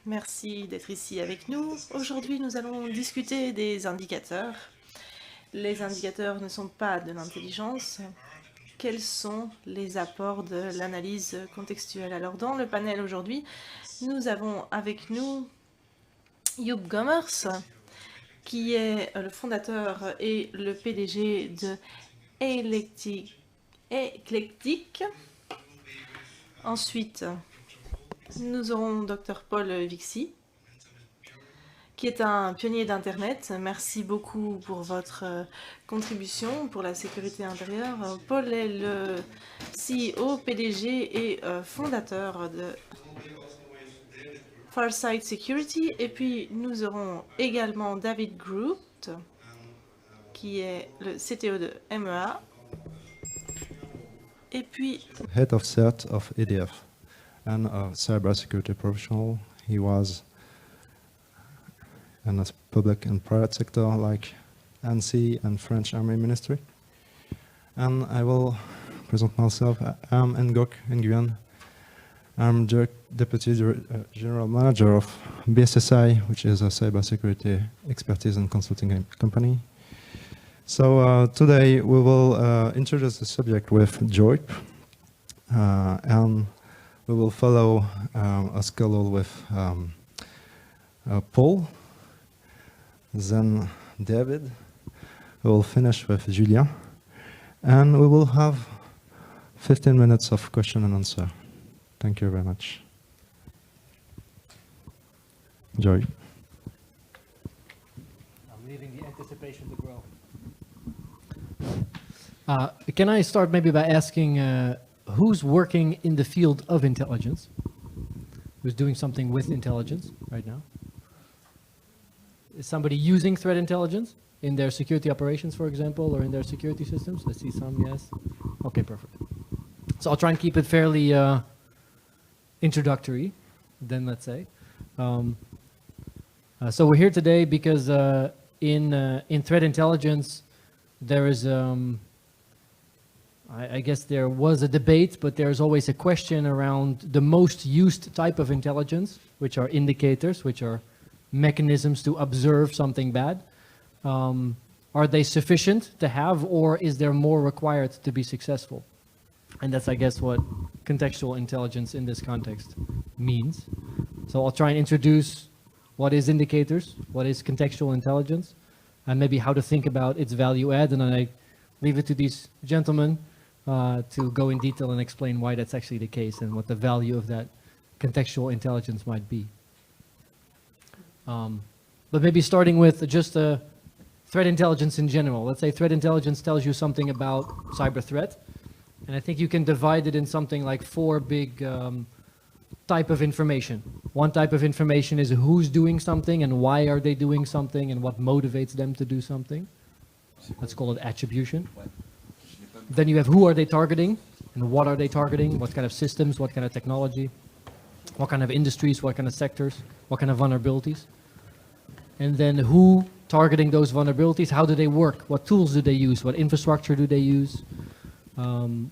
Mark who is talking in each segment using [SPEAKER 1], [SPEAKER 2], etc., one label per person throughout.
[SPEAKER 1] Merci d'être ici avec nous. Aujourd'hui, nous allons discuter des indicateurs. Les indicateurs ne sont pas de l'intelligence. Quels sont les apports de l'analyse contextuelle? Alors, dans le panel aujourd'hui, nous avons avec nous Joep Gommers, qui est le fondateur et le PDG de Eclectic. Ensuite, nous aurons Dr Paul Vixie, qui est un pionnier d'Internet. Merci beaucoup pour votre contribution pour la sécurité intérieure. Paul est le CEO, PDG et fondateur de Farsight Security. Et puis, nous aurons également David Groot, qui est le CTO de MEA. Et puis,
[SPEAKER 2] Head of CERT of EDF and a cybersecurity professional. He was in the public and private sector like ANSI and French Army Ministry. And I will present myself. I'm Ngok Nguyen. I'm Deputy General Manager of BSSI, which is a cybersecurity expertise and consulting company. So today we will introduce the subject with Joip, and we will follow a schedule with Paul, then David. We will finish with Julia, and we will have 15 minutes of question and answer. Thank you very much. Joy.
[SPEAKER 3] I'm leaving the anticipation to grow. Can I start maybe by asking who's working in the field of intelligence? Who's doing something with intelligence right now? Is somebody using threat intelligence in their security operations, for example, or in their security systems? I see some, yes. Okay, perfect. So I'll try and keep it fairly introductory, then let's say. So we're here today because in threat intelligence, there is, I guess there was a debate, but there's always a question around the most used type of intelligence, which are indicators, which are mechanisms to observe something bad. Are they sufficient to have, or is there more required to be successful? And that's, I guess, what contextual intelligence in this context means. So I'll try and introduce what is indicators, what is contextual intelligence, and maybe how to think about its value add, and then I leave it to these gentlemen to go in detail and explain why that's actually the case and what the value of that contextual intelligence might be. But maybe starting with just threat intelligence in general. Let's say threat intelligence tells you something about cyber threat, and I think you can divide it in something like four big type of information. One type of information is who's doing something and why are they doing something and what motivates them to do something. Let's call it attribution. Then you have who are they targeting and what are they targeting, what kind of systems, what kind of technology, what kind of industries, what kind of sectors, what kind of vulnerabilities. And then who targeting those vulnerabilities, how do they work, what tools do they use, what infrastructure do they use.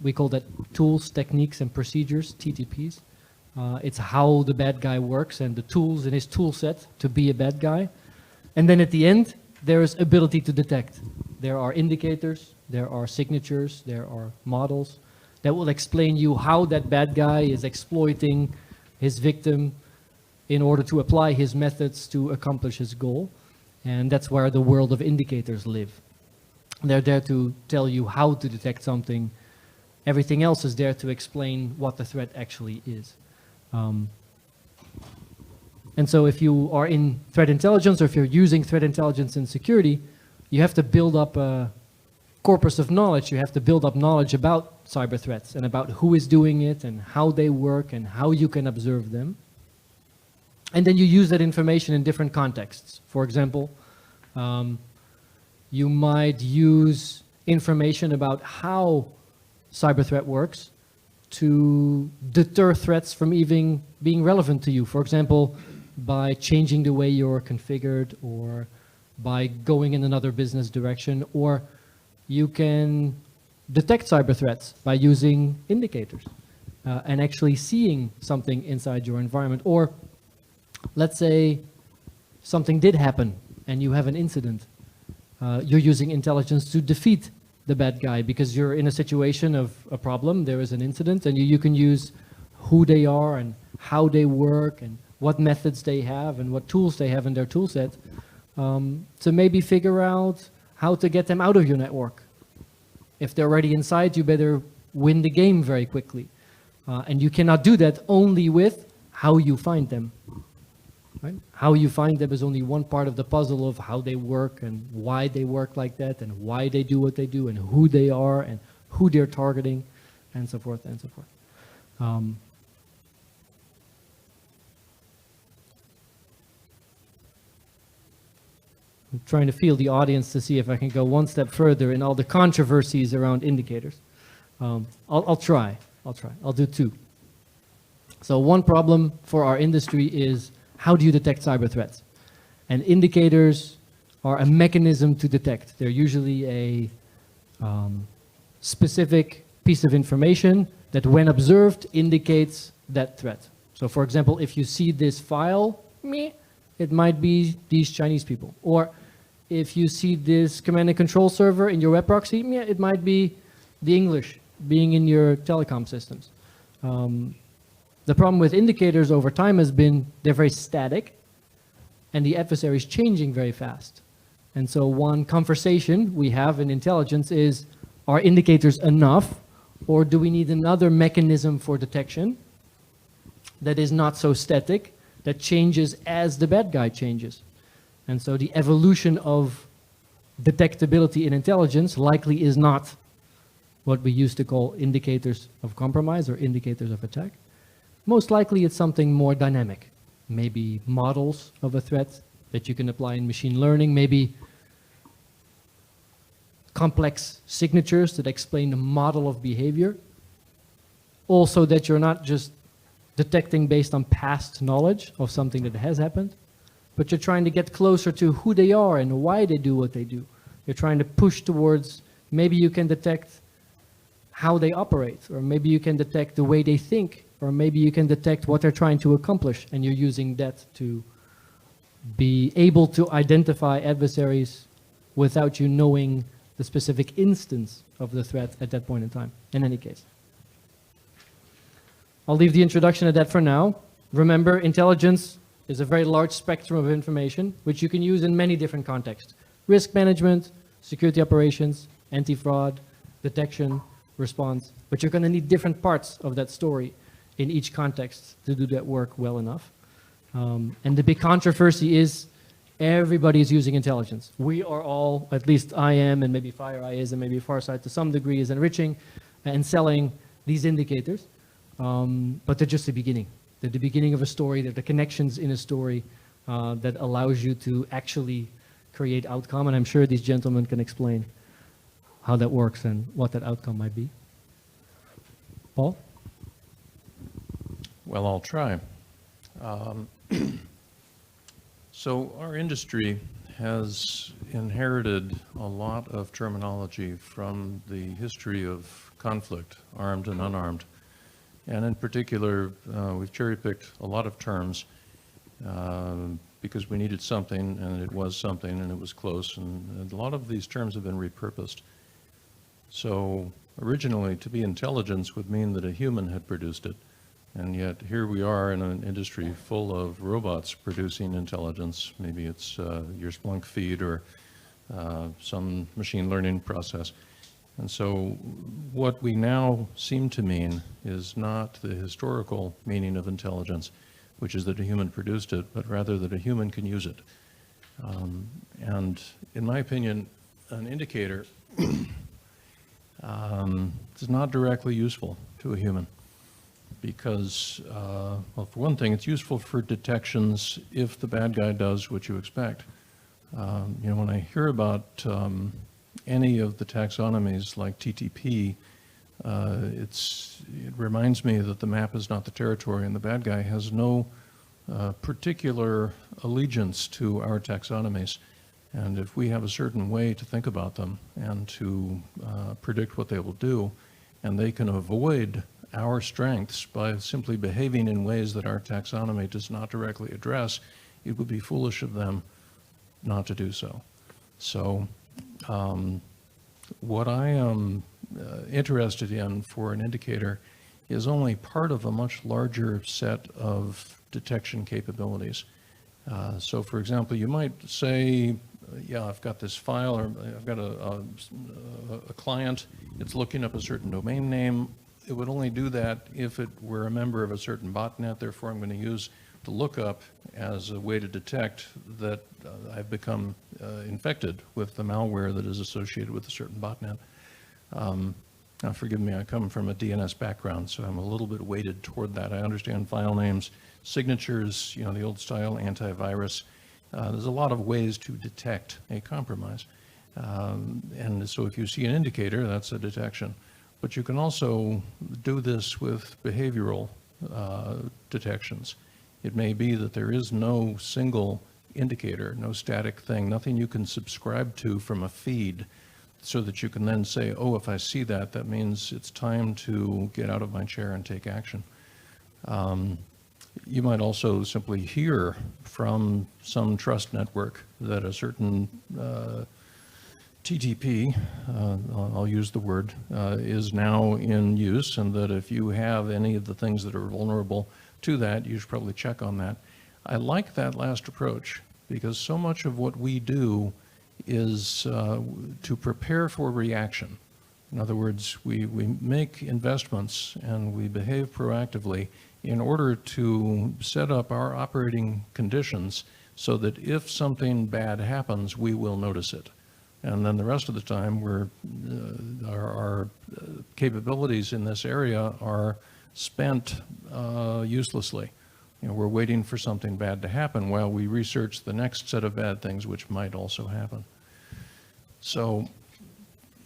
[SPEAKER 3] We call that tools, techniques, and procedures, TTPs. It's how the bad guy works and the tools in his tool set to be a bad guy. And then at the end, there is ability to detect. There are indicators, there are signatures, there are models that will explain you how that bad guy is exploiting his victim in order to apply his methods to accomplish his goal. And that's where the world of indicators live. They're there to tell you how to detect something. Everything else is there to explain what the threat actually is. And so if you are in threat intelligence or if you're using threat intelligence in security, you have to build up a corpus of knowledge. You have to build up knowledge about cyber threats and about who is doing it and how they work and how you can observe them. And then you use that information in different contexts. For example, you might use information about how cyber threat works to deter threats from even being relevant to you. For example, by changing the way you're configured or by going in another business direction, or you can detect cyber threats by using indicators and actually seeing something inside your environment. Or let's say something did happen and you have an incident. You're using intelligence to defeat the bad guy because you're in a situation of a problem, there is an incident, and you can use who they are and how they work and what methods they have and what tools they have in their tool set to maybe figure out how to get them out of your network. If they're already inside, you better win the game very quickly. And you cannot do that only with how you find them. Right? How you find them is only one part of the puzzle of how they work and why they work like that and why they do what they do and who they are and who they're targeting and so forth and so forth. I'm trying to feel the audience to see if I can go one step further in all the controversies around indicators. I'll try. I'll do two. So one problem for our industry is how do you detect cyber threats? And indicators are a mechanism to detect. They're usually a specific piece of information that when observed indicates that threat. So for example, if you see this file, it might be these Chinese people. Or if you see this command and control server in your web proxy, it might be the English being in your telecom systems. The problem with indicators over time has been they're very static and the adversary is changing very fast. And so one conversation we have in intelligence is, are indicators enough, or do we need another mechanism for detection that is not so static, that changes as the bad guy changes? And so the evolution of detectability in intelligence likely is not what we used to call indicators of compromise or indicators of attack. Most likely it's something more dynamic. Maybe models of a threat that you can apply in machine learning, maybe complex signatures that explain the model of behavior. Also that you're not just detecting based on past knowledge of something that has happened, but you're trying to get closer to who they are and why they do what they do. You're trying to push towards, maybe you can detect how they operate, or maybe you can detect the way they think, or maybe you can detect what they're trying to accomplish, and you're using that to be able to identify adversaries without you knowing the specific instance of the threat at that point in time, in any case. I'll leave the introduction at that for now. Remember, intelligence is a very large spectrum of information, which you can use in many different contexts. Risk management, security operations, anti-fraud, detection, response, but you're going to need different parts of that story in each context to do that work well enough. And the big controversy is everybody is using intelligence. We are all, at least I am, and maybe FireEye is, and maybe Farsight to some degree is enriching and selling these indicators. But they're just the beginning. They're the beginning of a story. They're the connections in a story that allows you to actually create outcome. And I'm sure these gentlemen can explain how that works and what that outcome might be. Paul?
[SPEAKER 4] Well, I'll try. So our industry has inherited a lot of terminology from the history of conflict, armed and unarmed. And in particular, we've cherry-picked a lot of terms because we needed something, and it was something, and it was close, and a lot of these terms have been repurposed. So originally, to be intelligence would mean that a human had produced it, and yet here we are in an industry full of robots producing intelligence. Maybe it's your Splunk feed or some machine learning process. And so what we now seem to mean is not the historical meaning of intelligence, which is that a human produced it, but rather that a human can use it. And in my opinion, an indicator is not directly useful to a human because, well, for one thing, it's useful for detections if the bad guy does what you expect. You know, when I hear about any of the taxonomies like TTP, it reminds me that the map is not the territory, and the bad guy has no particular allegiance to our taxonomies. And if we have a certain way to think about them and to predict what they will do, and they can avoid our strengths by simply behaving in ways that our taxonomy does not directly address, it would be foolish of them not to do so. So what I am interested in for an indicator is only part of a much larger set of detection capabilities. So for example, you might say, yeah, I've got this file, or I've got a client, it's looking up a certain domain name. It would only do that if it were a member of a certain botnet, therefore I'm going to use the lookup as a way to detect that I've become infected with the malware that is associated with a certain botnet. Now forgive me, I come from a DNS background, so I'm a little bit weighted toward that. I understand file names, signatures, you know, the old style antivirus. There's a lot of ways to detect a compromise. And so if you see an indicator, that's a detection. But you can also do this with behavioral detections. It may be that there is no single indicator, no static thing, nothing you can subscribe to from a feed so that you can then say, oh, if I see that, that means it's time to get out of my chair and take action. You might also simply hear from some trust network that a certain TTP, I'll use the word, is now in use, and that if you have any of the things that are vulnerable to that, you should probably check on that. I like that last approach because so much of what we do is to prepare for reaction. In other words, we make investments and we behave proactively in order to set up our operating conditions so that if something bad happens, we will notice it. And then the rest of the time, our capabilities in this area are spent uselessly. You know, we're waiting for something bad to happen while we research the next set of bad things which might also happen. So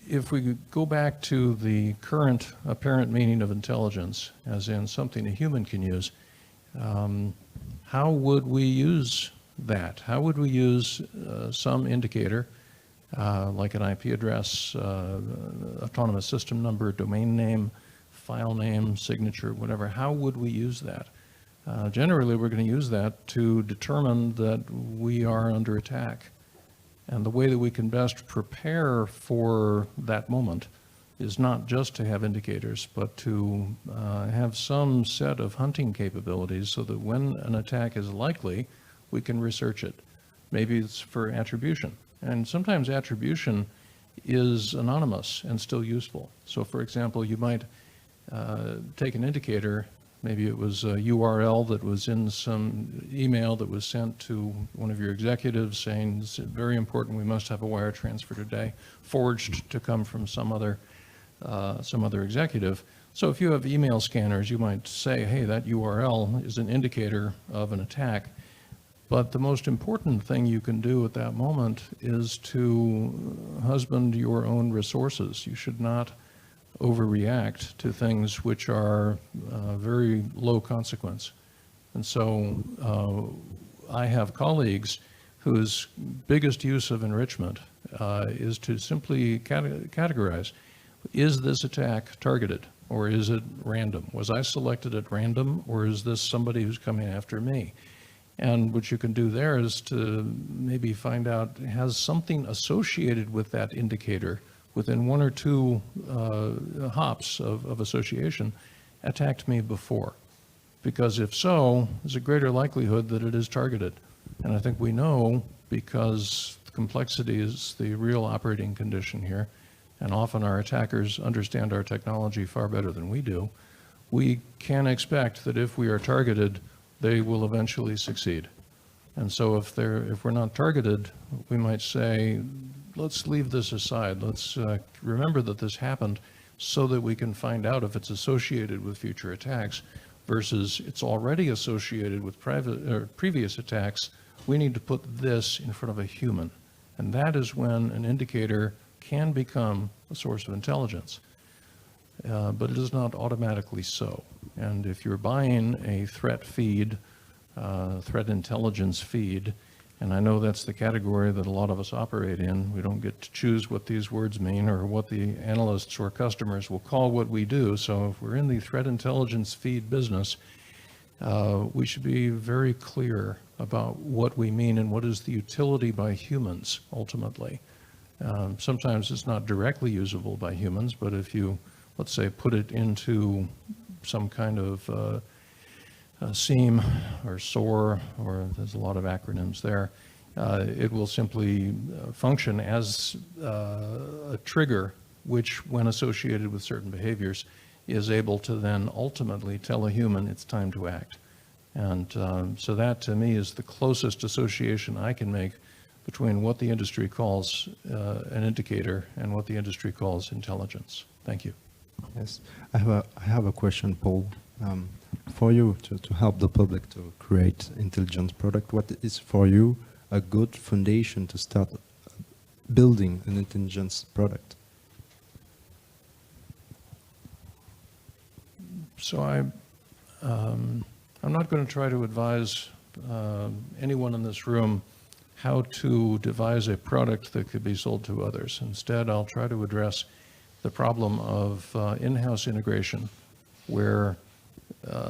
[SPEAKER 4] if we go back to the current apparent meaning of intelligence, as in something a human can use, how would we use that? How would we use some indicator, like an IP address, autonomous system number, domain name, file name, signature, whatever? How would we use that? Generally, we're going to use that to determine that we are under attack. And the way that we can best prepare for that moment is not just to have indicators, but to have some set of hunting capabilities so that when an attack is likely, we can research it. Maybe it's for attribution. And sometimes attribution is anonymous and still useful. So for example, you might take an indicator. Maybe it was a URL that was in some email that was sent to one of your executives saying, it's very important, we must have a wire transfer today, forged to come from some other executive. So if you have email scanners, you might say, hey, that URL is an indicator of an attack. But the most important thing you can do at that moment is to husband your own resources. You should not overreact to things which are very low consequence. And so I have colleagues whose biggest use of enrichment is to simply categorize, is this attack targeted or is it random? Was I selected at random or is this somebody who's coming after me? And what you can do there is to maybe find out, has something associated with that indicator within one or two hops of association attacked me before? Because if so, there's a greater likelihood that it is targeted. And I think we know, because complexity is the real operating condition here, and often our attackers understand our technology far better than we do, we can expect that if we are targeted, they will eventually succeed. And so if we're not targeted, we might say, let's leave this aside. Let's remember that this happened so that we can find out if it's associated with future attacks versus it's already associated with previous attacks. We need to put this in front of a human. And that is when an indicator can become a source of intelligence. But it is not automatically so. And if you're buying a threat feed, threat intelligence feed, And I know that's the category that a lot of us operate in. We don't get to choose what these words mean or what the analysts or customers will call what we do. So if we're in the threat intelligence feed business, we should be very clear about what we mean and what is the utility by humans, ultimately. Sometimes it's not directly usable by humans, but if you, let's say, put it into some kind of SEAM or SOAR, or there's a lot of acronyms there, it will simply function as a trigger which, when associated with certain behaviors, is able to then ultimately tell a human it's time to act. And so that, to me, is the closest association I can make between what the industry calls an indicator and what the industry calls intelligence. Thank you.
[SPEAKER 2] Yes, I have a question, Paul. For you to help the public to create intelligence product, what is for you a good foundation to start building an intelligence product?
[SPEAKER 4] So I'm not going to try to advise anyone in this room how to devise a product that could be sold to others. Instead, I'll try to address the problem of in-house integration, where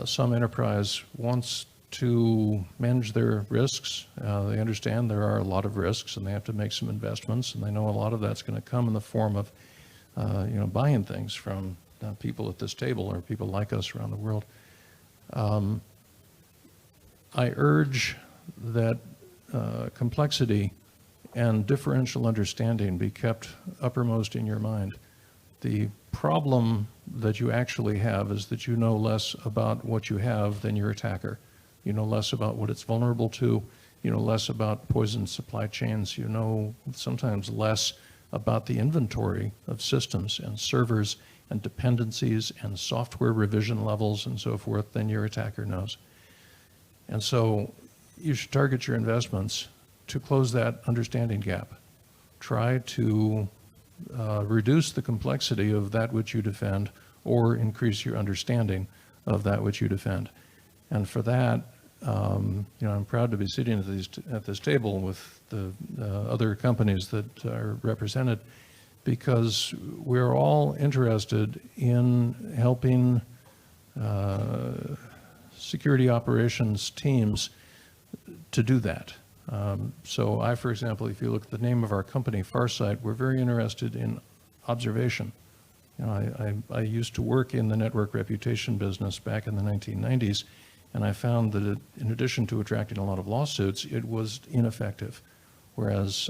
[SPEAKER 4] some enterprise wants to manage their risks. They understand there are a lot of risks and they have to make some investments, and they know a lot of that's going to come in the form of buying things from people at this table or people like us around the world. I urge that complexity and differential understanding be kept uppermost in your mind. The problem that you actually have is that you know less about what you have than your attacker. You know less about what it's vulnerable to. You know less about poisoned supply chains. You know sometimes less about the inventory of systems and servers and dependencies and software revision levels and so forth than your attacker knows. And so you should target your investments to close that understanding gap. Try to reduce the complexity of that which you defend or increase your understanding of that which you defend. And for that, I'm proud to be sitting at this table with the other companies that are represented, because we're all interested in helping security operations teams to do that. So I, for example, if you look at the name of our company, Farsight, we're very interested in observation. I used to work in the network reputation business back in the 1990s, and I found that in addition to attracting a lot of lawsuits, it was ineffective. Whereas,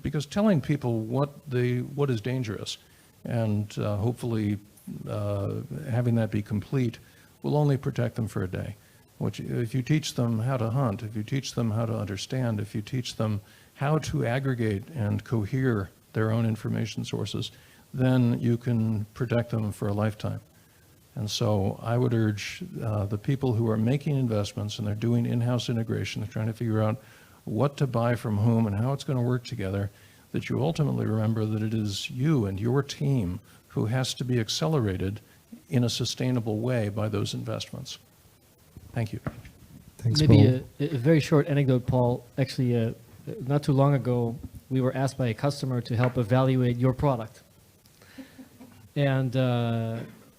[SPEAKER 4] because telling people what is dangerous and hopefully having that be complete will only protect them for a day. If you teach them how to hunt, if you teach them how to understand, if you teach them how to aggregate and cohere their own information sources, then you can protect them for a lifetime. And so I would urge the people who are making investments and they're doing in-house integration, they're trying to figure out what to buy from whom and how it's going to work together, that you ultimately remember that it is you and your team who has to be accelerated in a sustainable way by those investments. Thank you.
[SPEAKER 2] Thanks,
[SPEAKER 3] Maybe
[SPEAKER 2] Paul.
[SPEAKER 3] a very short anecdote, Paul. Actually, not too long ago, we were asked by a customer to help evaluate your product. And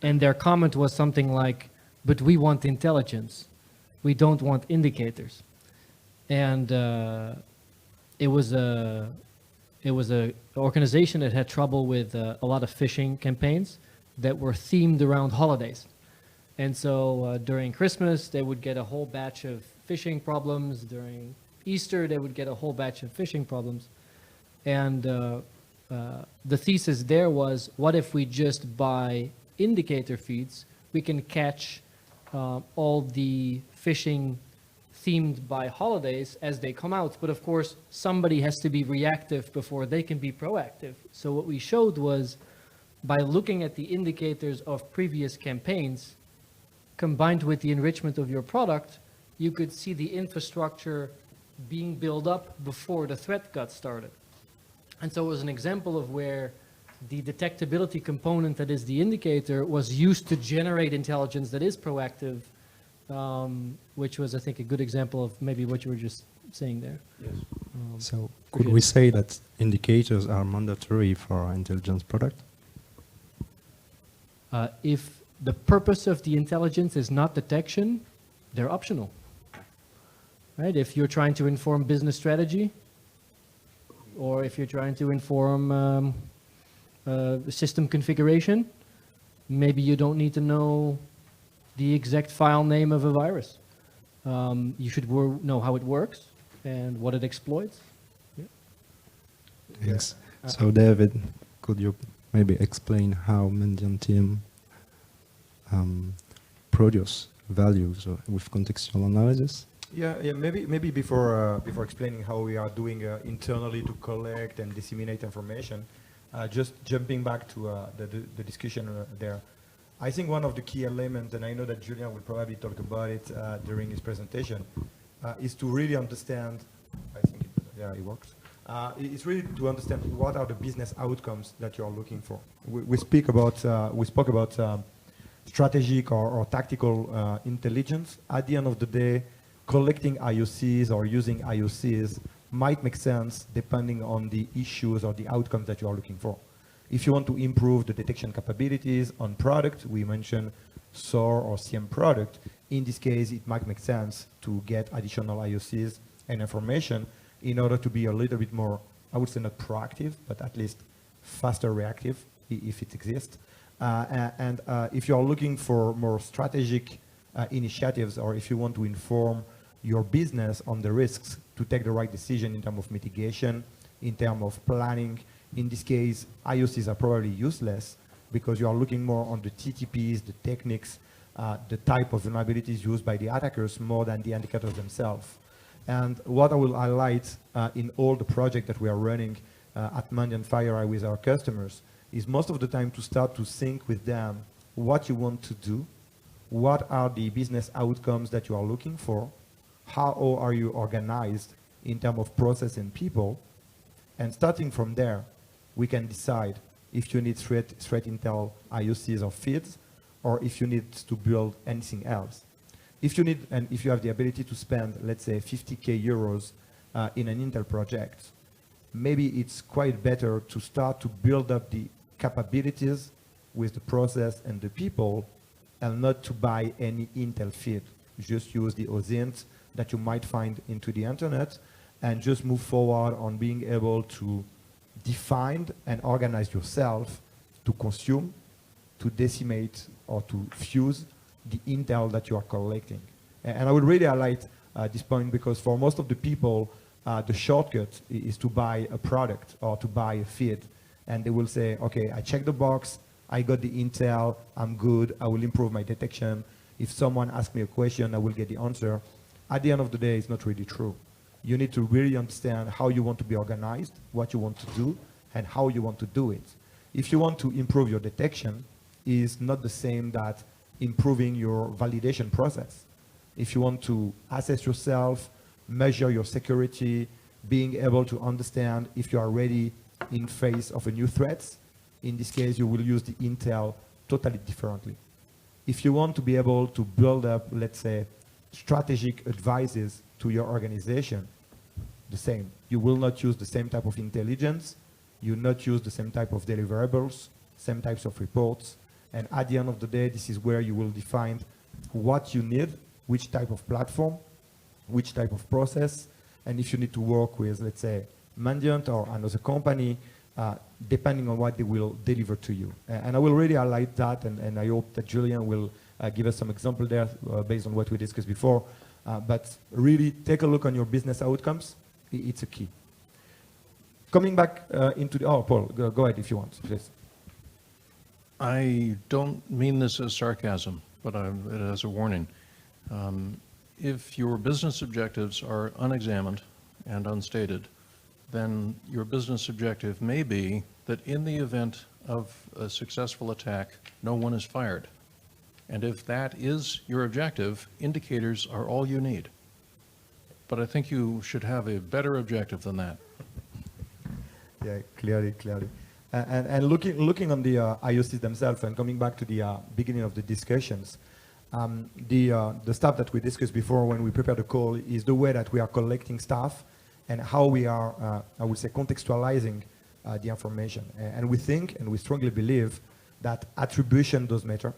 [SPEAKER 3] their comment was something like, but we want intelligence. We don't want indicators. And it was a organization that had trouble with a lot of phishing campaigns that were themed around holidays. And so during Christmas, they would get a whole batch of phishing problems. During Easter, they would get a whole batch of phishing problems. And the thesis there was, what if we just buy indicator feeds? We can catch all the phishing themed by holidays as they come out. But of course, somebody has to be reactive before they can be proactive. So what we showed was, by looking at the indicators of previous campaigns, combined with the enrichment of your product, you could see the infrastructure being built up before the threat got started. And so it was an example of where the detectability component that is the indicator was used to generate intelligence that is proactive, which was, I think, a good example of maybe what you were just saying there.
[SPEAKER 4] Yes.
[SPEAKER 2] So could we say that indicators are mandatory for intelligence product?
[SPEAKER 3] If the purpose of the intelligence is not detection, they're optional. Right? If you're trying to inform business strategy, or if you're trying to inform system configuration, maybe you don't need to know the exact file name of a virus. You should know how it works and what it exploits. Yeah.
[SPEAKER 2] Thanks. So David, could you maybe explain how Mendian team produce values with contextual analysis?
[SPEAKER 5] Yeah. Maybe before explaining how we are doing internally to collect and disseminate information, just jumping back to the discussion there. I think one of the key elements, and I know that Julien will probably talk about it during his presentation, is to really understand. I think it works. It's really to understand what are the business outcomes that you are looking for. We spoke about strategic or tactical intelligence. At the end of the day, collecting IOCs or using IOCs might make sense depending on the issues or the outcomes that you are looking for. If you want to improve the detection capabilities on product, we mentioned SOAR or CM product. In this case, it might make sense to get additional IOCs and information in order to be a little bit more, I would say not proactive, but at least faster reactive if it exists. And if you are looking for more strategic initiatives, or if you want to inform your business on the risks to take the right decision in terms of mitigation, in terms of planning, in this case, IOCs are probably useless because you are looking more on the TTPs, the techniques, the type of vulnerabilities used by the attackers more than the indicators themselves. And what I will highlight in all the projects that we are running at Mendian FireEye with our customers is most of the time to start to think with them what you want to do, what are the business outcomes that you are looking for, how are you organized in terms of process and people, and starting from there, we can decide if you need threat intel IOCs or feeds, or if you need to build anything else. If you need, and if you have the ability to spend, let's say, 50k euros in an intel project, maybe it's quite better to start to build up the capabilities with the process and the people, and not to buy any intel feed. Just use the OSINT that you might find into the internet, and just move forward on being able to define and organize yourself to consume, to decimate, or to fuse the intel that you are collecting. And I would really highlight this point because for most of the people, the shortcut is to buy a product or to buy a feed. And they will say, okay, I checked the box, I got the intel, I'm good, I will improve my detection. If someone asks me a question, I will get the answer. At the end of the day, it's not really true. You need to really understand how you want to be organized, what you want to do, and how you want to do it. If you want to improve your detection, is not the same that improving your validation process. If you want to assess yourself, measure your security, being able to understand if you are ready in face of a new threat, in this case, you will use the intel totally differently. If you want to be able to build up, let's say, strategic advices to your organization, the same. You will not use the same type of intelligence, you will not use the same type of deliverables, same types of reports, and at the end of the day, this is where you will define what you need, which type of platform, which type of process, and if you need to work with, let's say, Mendian or another company, depending on what they will deliver to you. And I will really highlight that, and I hope that Julien will give us some example there based on what we discussed before. But really take a look on your business outcomes. It's a key. Coming back into the, Paul, go ahead if you want, please.
[SPEAKER 4] I don't mean this as sarcasm, but as a warning. If your business objectives are unexamined and unstated, then your business objective may be that in the event of a successful attack, no one is fired. And if that is your objective, indicators are all you need. But I think you should have a better objective than that.
[SPEAKER 5] Yeah, clearly. And looking on the IOCs themselves and coming back to the beginning of the discussions, The stuff that we discussed before when we prepared the call is the way that we are collecting stuff and how we are, I would say, contextualizing the information. And we think, and we strongly believe, that attribution does matter.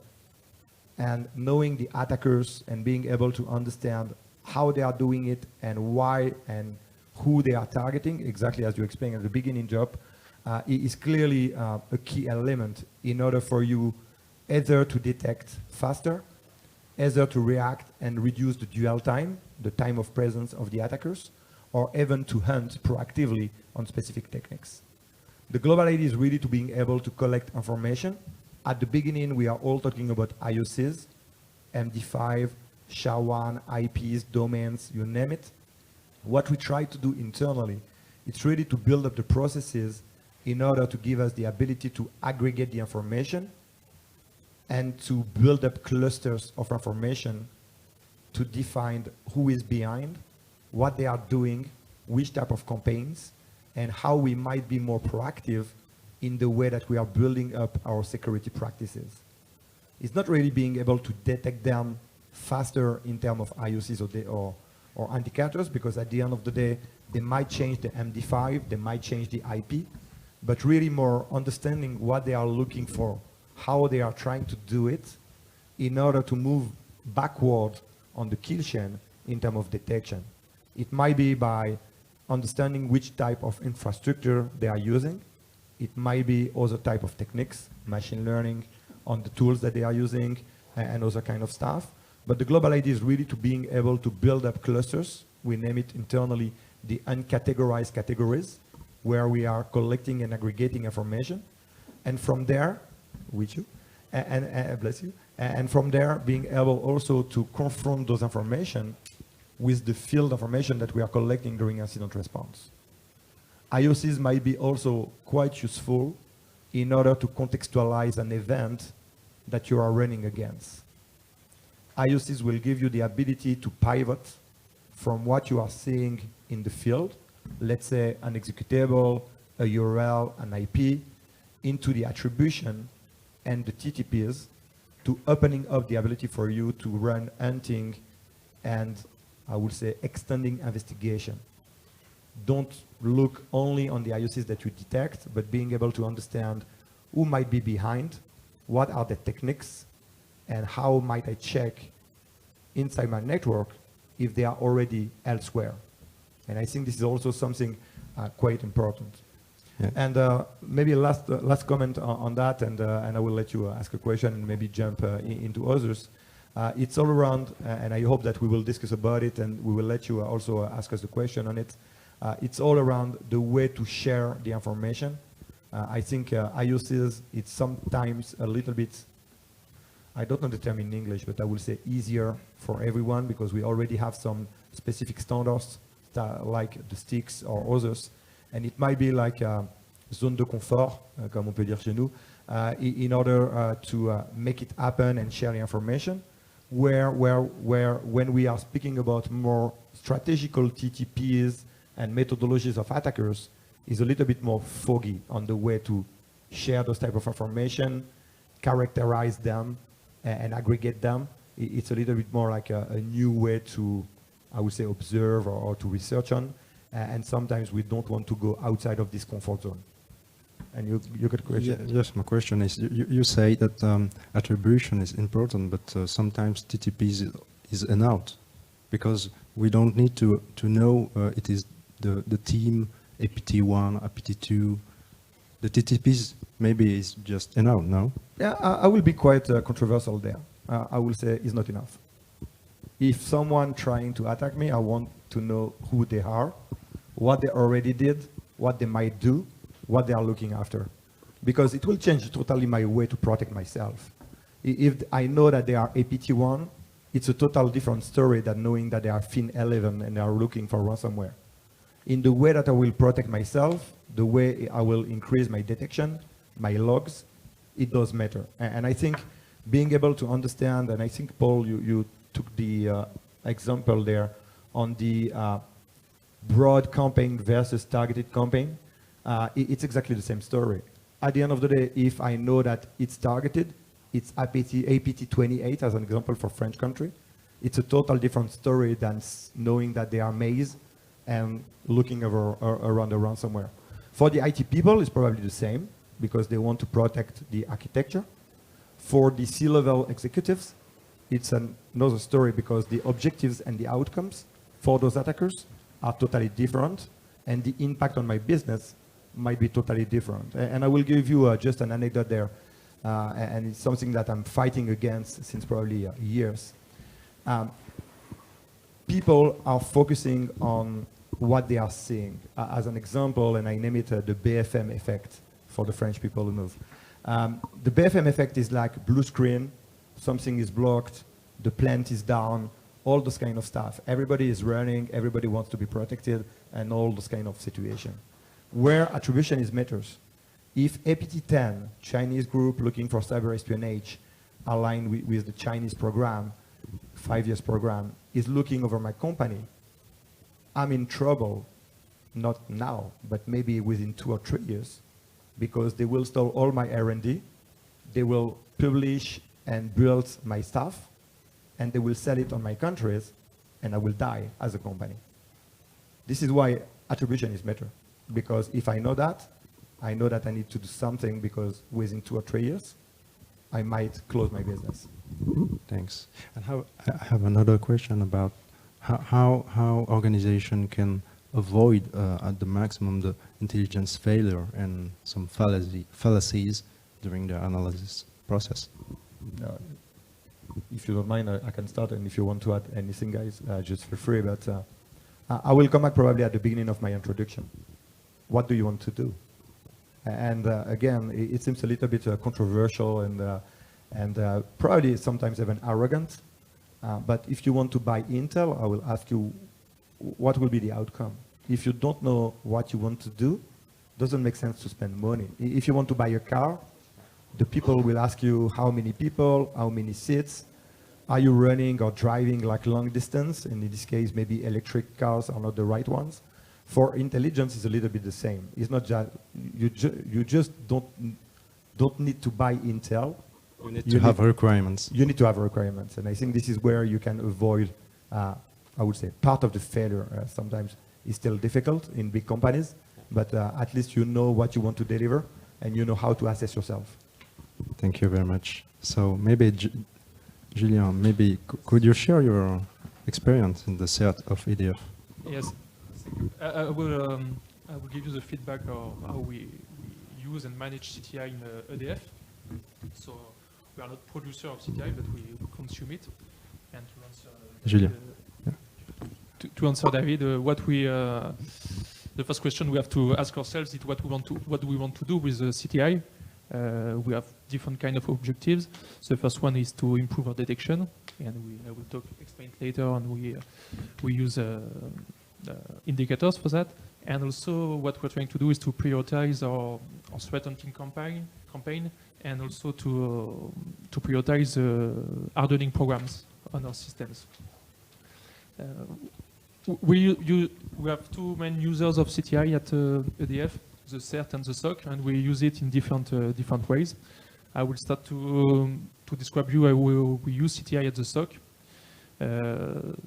[SPEAKER 5] And knowing the attackers and being able to understand how they are doing it and why and who they are targeting, exactly as you explained at the beginning, Job, is clearly a key element in order for you either to detect faster, either to react and reduce the dwell time, the time of presence of the attackers, or even to hunt proactively on specific techniques. The global idea is really to being able to collect information. At the beginning, we are all talking about IOCs, MD5, SHA-1, IPs, domains, you name it. What we try to do internally, it's really to build up the processes in order to give us the ability to aggregate the information and to build up clusters of information to define who is behind, what they are doing, which type of campaigns, and how we might be more proactive in the way that we are building up our security practices. It's not really being able to detect them faster in terms of IOCs or indicators, because at the end of the day, they might change the MD5, they might change the IP, but really more understanding what they are looking for, how they are trying to do it in order to move backward on the kill chain in terms of detection. It might be by understanding which type of infrastructure they are using. It might be other type of techniques, machine learning, on the tools that they are using, and other kind of stuff. But the global idea is really to being able to build up clusters. We name it internally the uncategorized categories, where we are collecting and aggregating information. And from there, with you, and bless you, and from there being able also to confront those information with the field information that we are collecting during incident response. IOCs might be also quite useful in order to contextualize an event that you are running against. IOCs will give you the ability to pivot from what you are seeing in the field, let's say an executable, a URL, an IP, into the attribution and the TTPs, to opening up the ability for you to run hunting and, I would say, extending investigation. Don't look only on the IOCs that you detect, but being able to understand who might be behind, what are the techniques, and how might I check inside my network if they are already elsewhere. And I think this is also something quite important.
[SPEAKER 2] Yeah.
[SPEAKER 5] And maybe last comment on that, and I will let you ask a question and maybe jump into others. It's all around, and I hope that we will discuss about it, and we will let you also ask us the question on it. It's all around the way to share the information. I think IOCs, it's sometimes a little bit, I don't know the term in English, but I will say easier for everyone, because we already have some specific standards like the sticks or others. And it might be like a zone de confort, comme on peut dire chez nous, in order to make it happen and share the information, where when we are speaking about more strategical TTPs and methodologies of attackers, is a little bit more foggy on the way to share those type of information, characterize them, and aggregate them. It's a little bit more like a new way to, I would say, observe or to research on. And sometimes we don't want to go outside of this comfort zone. And you got a question?
[SPEAKER 2] Yes, my question is, you say that attribution is important, but sometimes TTP is an out, because we don't need to know it is the team APT1, APT2. The TTPs maybe is just an out, no?
[SPEAKER 5] Yeah, I will be quite controversial there. I will say it's not enough. If someone trying to attack me, I want to know who they are, what they already did, what they might do, what they are looking after. Because it will change totally my way to protect myself. If I know that they are APT1, it's a total different story than knowing that they are FIN11 and they are looking for ransomware. In the way that I will protect myself, the way I will increase my detection, my logs, it does matter. And I think being able to understand, and I think, Paul, you took the example there on the broad campaign versus targeted campaign. It's exactly the same story. At the end of the day, if I know that it's targeted, it's APT 28 as an example for French country. It's a total different story than knowing that they are maize and looking around the ransomware. For the IT people, it's probably the same because they want to protect the architecture. For the C-level executives, it's another story because the objectives and the outcomes for those attackers are totally different, and the impact on my business might be totally different. And I will give you just an anecdote there, and it's something that I'm fighting against since probably years. People are focusing on what they are seeing. As an example, and I name it the BFM effect for the French people who know. The BFM effect is like blue screen, something is blocked, the plant is down, all those kind of stuff. Everybody is running, everybody wants to be protected, and all those kind of situation. Where attribution is matters. If APT-10, Chinese group looking for cyber espionage, aligned with the Chinese program, 5 years program, is looking over my company, I'm in trouble, not now, but maybe within 2 or 3 years, because they will steal all my R&D, they will publish and build my stuff, and they will sell it on my countries, and I will die as a company. This is why attribution is better, because if I know that I need to do something, because within 2 or 3 years, I might close my business.
[SPEAKER 2] Thanks. And I have another question about how organization can avoid at the maximum the intelligence failure and some fallacies during the analysis process.
[SPEAKER 5] If you don't mind, I can start, and if you want to add anything, guys, just feel free. But I will come back probably at the beginning of my introduction. What do you want to do? And again, it seems a little bit controversial and probably sometimes even arrogant. But if you want to buy Intel, I will ask you, what will be the outcome? If you don't know what you want to do, doesn't make sense to spend money. If you want to buy a car, the people will ask you how many people, how many seats, are you running or driving like long distance? And in this case, maybe electric cars are not the right ones. For intelligence, it's a little bit the same. It's not just, you just don't need to buy Intel.
[SPEAKER 2] You need to have requirements.
[SPEAKER 5] You need to have requirements. And I think this is where you can avoid, I would say, part of the failure. Sometimes it's still difficult in big companies, but at least you know what you want to deliver and you know how to assess yourself.
[SPEAKER 2] Thank you very much. So maybe, Julien, maybe could you share your experience in the set of EDF?
[SPEAKER 6] Yes. I will give you the feedback of how we use and manage CTI in EDF. So we are not producer of CTI, but we consume it. And to answer
[SPEAKER 2] Julien.
[SPEAKER 6] To answer David, what we the first question we have to ask ourselves is what do we want to do with the CTI? We have different kind of objectives. So the first one is to improve our detection, and I will explain later. And we use indicators for that. And also, what we're trying to do is to prioritize our threat hunting campaign, and also to prioritize hardening programs on our systems. We have 2 main users of CTI at EDF, the CERT and the SOC, and we use it in different ways. I will start to describe you how we use CTI at the SOC.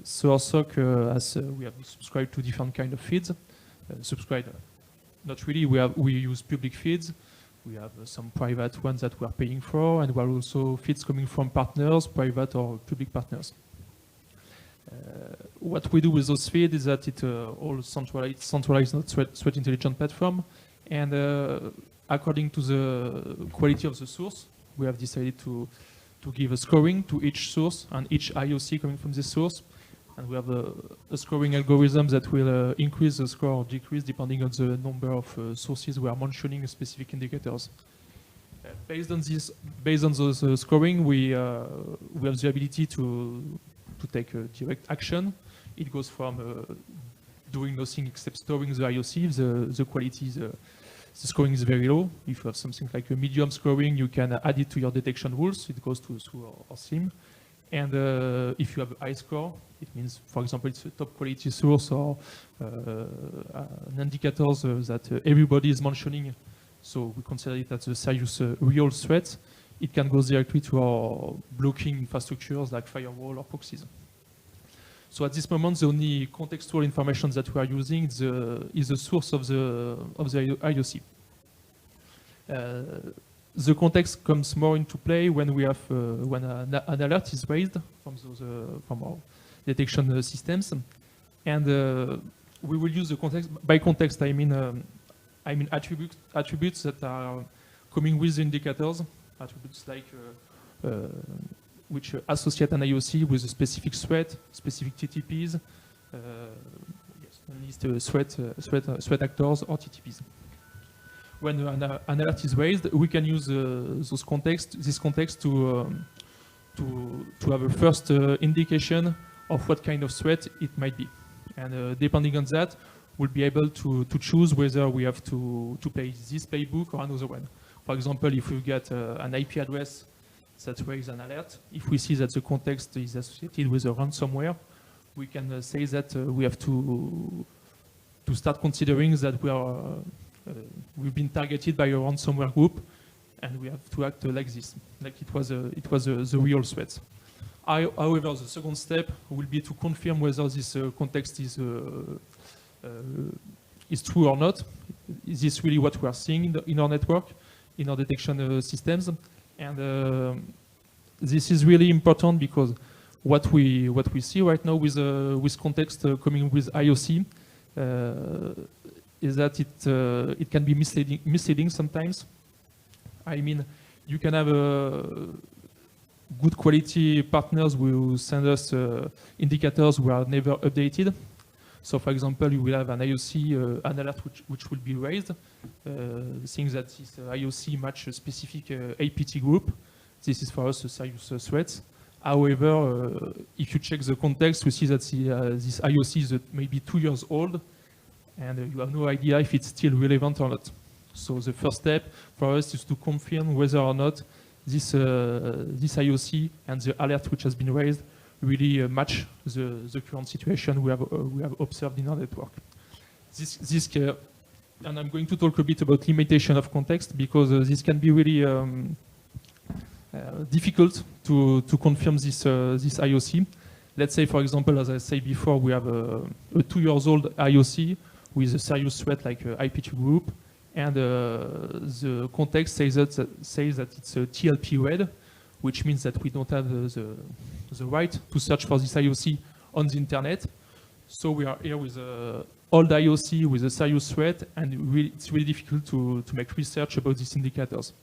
[SPEAKER 6] So our SOC, we have subscribed to different kind of feeds. Not really. We use public feeds. We have some private ones that we are paying for, and we are also feeds coming from partners, private or public partners. What we do with those feeds is that it all centralized threat intelligence platform, and according to the quality of the source, we have decided to give a scoring to each source and each IOC coming from this source, and we have a scoring algorithm that will increase the score or decrease depending on the number of sources we are mentioning specific indicators. Based on those scoring, we have the ability to take a direct action. It goes from doing nothing except storing the IOC. The quality, the scoring is very low. If you have something like a medium scoring, you can add it to your detection rules. It goes through our SIM. And if you have a high score, it means, for example, it's a top quality source or an indicator that everybody is mentioning. So we consider it as a serious real threat. it can go directly to our blocking infrastructures like firewall or proxies. So at this moment, the only contextual information that we are using is the source of the IOC. The context comes more into play when we have when an alert is raised from our detection systems, and we will use the context. By context, I mean attributes that are coming with the indicators. Attributes like which associate an IOC with a specific threat, specific TTPs, threat actors or TTPs. When an alert is raised, we can use this context to have a first indication of what kind of threat it might be. And depending on that, we'll be able to choose whether we have to play this playbook or another one. For example, if we get an IP address that raises an alert, if we see that the context is associated with a ransomware, we can say that we have to start considering that we've been targeted by a ransomware group, and we have to act like this, like it was the real threat. However, the second step will be to confirm whether this context is true or not. Is this really what we are seeing in our network, in our detection systems? And this is really important because what we see right now with context coming with IOC is that it can be misleading sometimes. I mean, you can have good quality partners who send us indicators who are never updated. So, for example, you will have an IOC, an alert which will be raised, saying that this IOC matches a specific APT group. This is for us a serious threat. However, if you check the context, you see that this IOC is maybe 2 years old, and you have no idea if it's still relevant or not. So the first step for us is to confirm whether or not this IOC and the alert which has been raised really match the current situation we have observed in our network. And I'm going to talk a bit about limitation of context because this can be really difficult to confirm this IOC. Let's say, for example, as I said before, we have a 2 years old IOC with a serious threat like IP2 group, and the context says that it's a TLP read, which means that we don't have the right to search for this IOC on the internet. So we are here with an old IOC with a serious threat, and it's really difficult to make research about these indicators.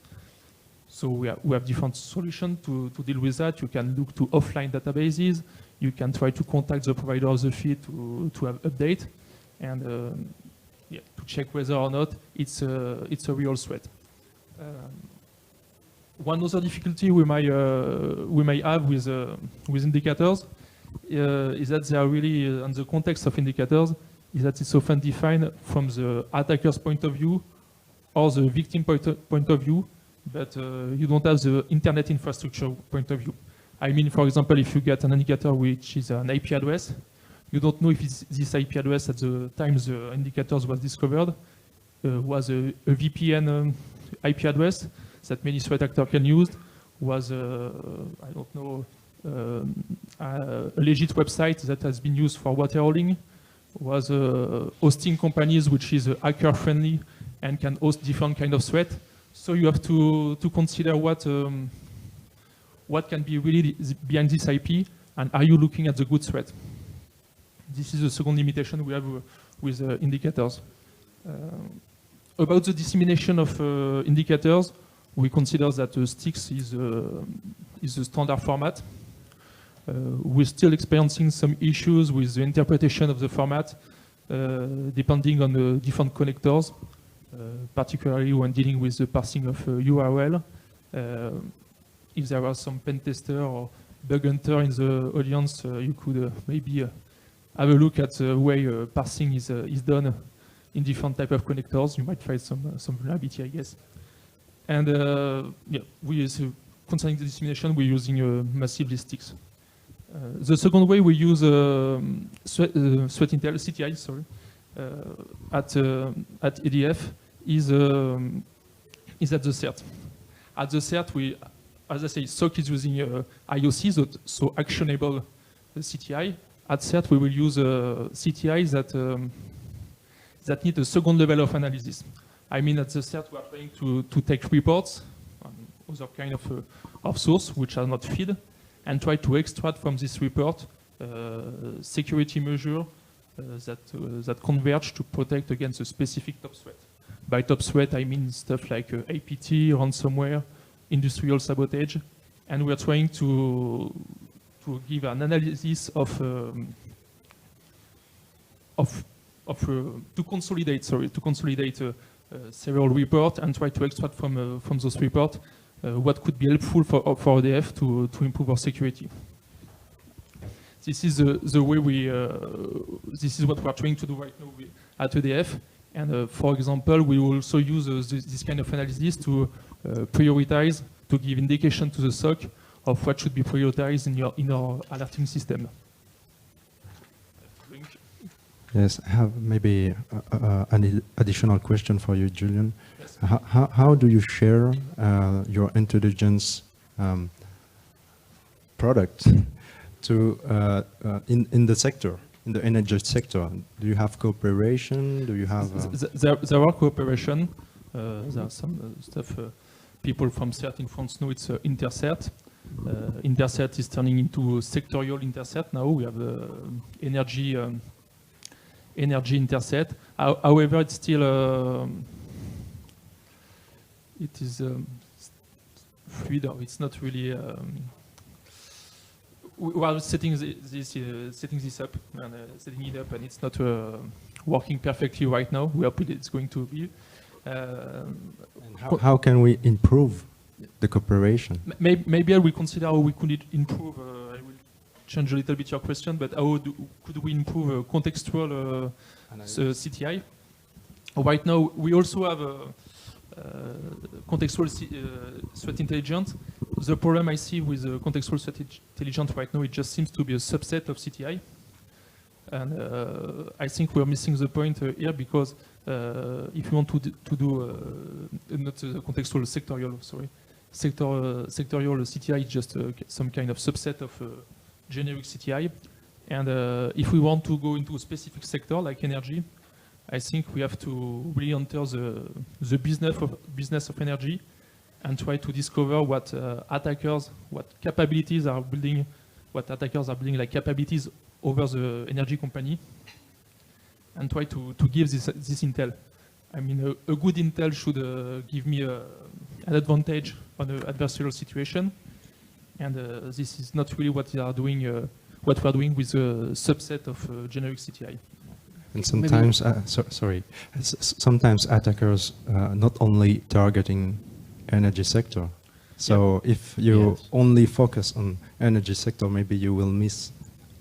[SPEAKER 6] So we have different solutions to deal with that. You can look to offline databases. You can try to contact the provider of the feed to have update, and to check whether or not it's a real threat. One other difficulty we may have with indicators is that they are really, on the context of indicators, is that it's often defined from the attacker's point of view or the victim point of view, but you don't have the internet infrastructure point of view. I mean, for example, if you get an indicator which is an IP address, you don't know if this IP address at the time the indicators was discovered was a VPN IP address that many threat actors can use, was I don't know, a legit website that has been used for water holding, was hosting companies which is hacker friendly and can host different kind of threat. So you have to consider what can be really behind this IP, and are you looking at the good threat? This is the second limitation we have with indicators. About the dissemination of indicators, we consider that sticks is the standard format. We're still experiencing some issues with the interpretation of the format, depending on the different connectors, particularly when dealing with the parsing of URL. If there are some pen tester or bug hunter in the audience, you could maybe have a look at the way parsing is done in different type of connectors. You might find some vulnerability, I guess. And concerning the dissemination, we're using massively sticks. The second way we use threat intel CTI, sorry, at EDF is at the CERT. At the CERT, as I say, SOC is using IOC, so actionable CTI. At CERT, we will use CTI that need a second level of analysis. I mean, at the CERT, we are trying to take reports on other kind of source which are not feed, and try to extract from this report security measure that converge to protect against a specific top threat. By top threat, I mean stuff like APT, ransomware, industrial sabotage, and we are trying to give an analysis to consolidate several reports and try to extract from those reports what could be helpful for EDF to improve our security. This is the way this is what we are trying to do right now at EDF. And for example, we will also use this kind of analysis to prioritize, to give indication to the SOC of what should be prioritized in our alerting system.
[SPEAKER 2] Yes, I have maybe an additional question for you, Julian.
[SPEAKER 6] Yes.
[SPEAKER 2] How do you share your intelligence product to in the sector, in the energy sector? Do you have cooperation? Do you have?
[SPEAKER 6] There are cooperation. There are some stuff. People from CERT in France know it's InterCERT. InterCERT is turning into sectorial InterCERT now. We have energy InterCERT. However, it's still it is fluid. It's not really. We are setting this up and setting it up, and it's not working perfectly right now. We hope it's going to be.
[SPEAKER 2] How can we improve the cooperation?
[SPEAKER 6] Maybe I will consider how we could improve. I will change a little bit your question, but how could we improve contextual CTI? Right now, we also have contextual threat intelligence. The problem I see with contextual threat intelligence right now, it just seems to be a subset of CTI. And I think we're missing the point here, because if you want to do not contextual, sectorial, sorry, sectorial CTI is just some kind of subset of generic CTI. And if we want to go into a specific sector like energy, I think we have to really enter the business of energy and try to discover what attackers, what capabilities are building, what attackers are building like capabilities over the energy company, and try to give this intel. I mean, a good intel should give me an advantage on an adversarial situation, and this is not really what we are doing. What we are doing with a subset of generic CTI.
[SPEAKER 2] And sometimes, sometimes attackers not only targeting energy sector. So if you only focus on energy sector, maybe you will miss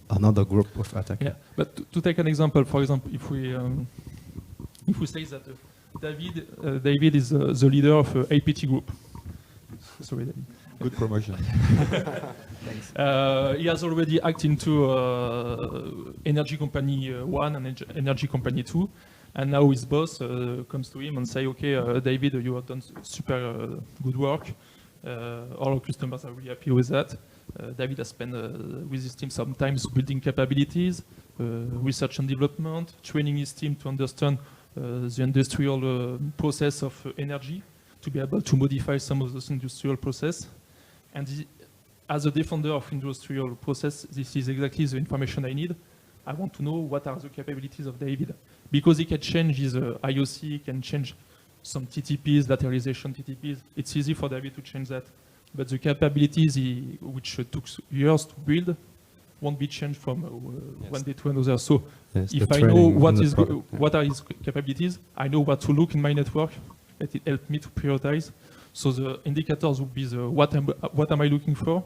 [SPEAKER 2] another group of attackers.
[SPEAKER 6] Yeah, but to take an example, for example, if we say that David is the leader of APT group. Sorry, David.
[SPEAKER 5] Good promotion.
[SPEAKER 6] Thanks. He has already acted into energy company 1 and energy company 2, and now his boss comes to him and say, okay, David, you have done super good work. All our customers are really happy with that. David has spent with his team sometimes building capabilities, research and development, training his team to understand the industrial process of energy, to be able to modify some of those industrial process. And as a defender of industrial process, this is exactly the information I need. I want to know what are the capabilities of David. Because he can change his IOC, he can change some TTPs, lateralization TTPs. It's easy for David to change that. But the capabilities which took years to build won't be changed from one day to another. So if I know what are his capabilities, I know what to look in my network. It helped me to prioritize. So the indicators will be what am I looking for,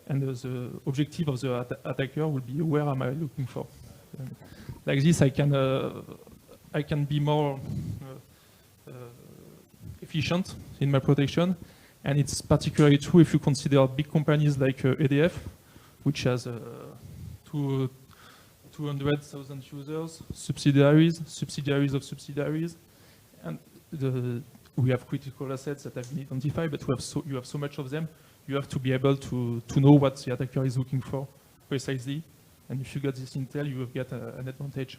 [SPEAKER 6] and the objective of the attacker will be where am I looking for. Like this, I can be more efficient in my protection, and it's particularly true if you consider big companies like EDF, which has 200,000 users, subsidiaries of subsidiaries, and we have critical assets that have been identified, but you have so much of them. you have to be able to know what the attacker is looking for precisely. And if you get this intel, you will get an advantage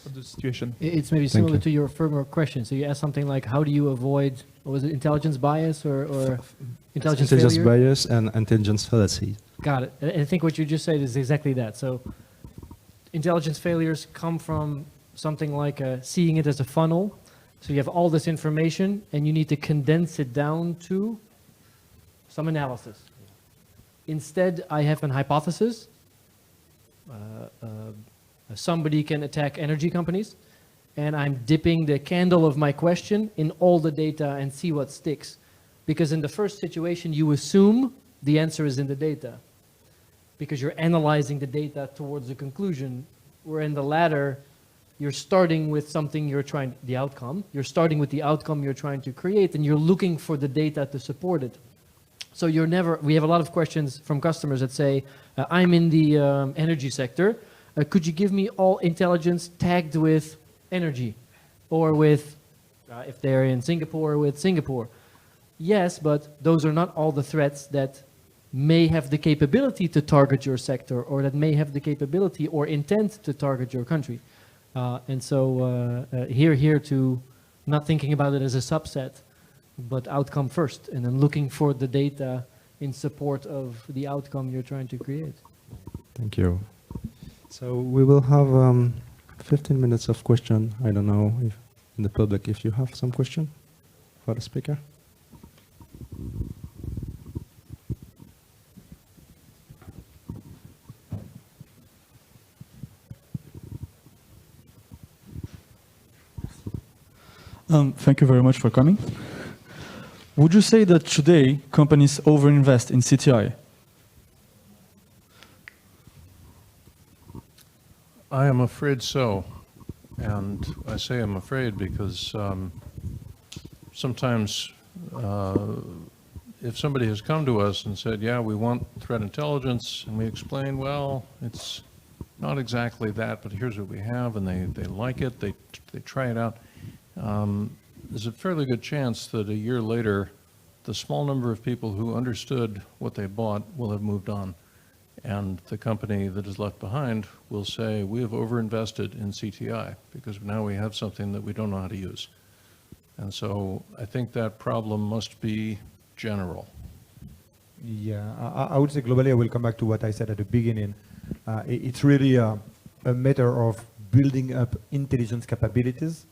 [SPEAKER 6] of the situation.
[SPEAKER 3] It's maybe similar to your firmer question. So you asked something like, how do you avoid, what was it, intelligence bias or intelligence failure?
[SPEAKER 2] bias and intelligence fallacy.
[SPEAKER 3] Got it. And I think what you just said is exactly that. So intelligence failures come from something like seeing it as a funnel. So you have all this information and you need to condense it down to some analysis. Instead, I have an hypothesis. Somebody can attack energy companies, and I'm dipping the candle of my question in all the data and see what sticks. Because in the first situation, you assume the answer is in the data, because you're analyzing the data towards a conclusion, where in the latter, you're starting with something the outcome. You're starting with the outcome you're trying to create, and you're looking for the data to support it. So we have a lot of questions from customers that say, I'm in the energy sector. Could you give me all intelligence tagged with energy? Or with, if they're in Singapore, with Singapore. Yes, but those are not all the threats that may have the capability to target your sector, or that may have the capability or intent to target your country. And so here to not thinking about it as a subset, but outcome first, and then looking for the data in support of the outcome you're trying to create.
[SPEAKER 2] Thank you. So we will have 15 minutes of question. I don't know if in the public if you have some question for the speaker.
[SPEAKER 7] Thank you very much for coming. Would you say that today companies overinvest in CTI?
[SPEAKER 4] I am afraid so. And I say I'm afraid because sometimes if somebody has come to us and said, yeah, we want threat intelligence, and we explain, well, it's not exactly that, but here's what we have, and they like it, they try it out. There's a fairly good chance that a year later, the small number of people who understood what they bought will have moved on. And the company that is left behind will say, we have overinvested in CTI because now we have something that we don't know how to use. And so I think that problem must be general.
[SPEAKER 5] Yeah, I would say globally, I will come back to what I said at the beginning. It's really a matter of building up intelligence capabilities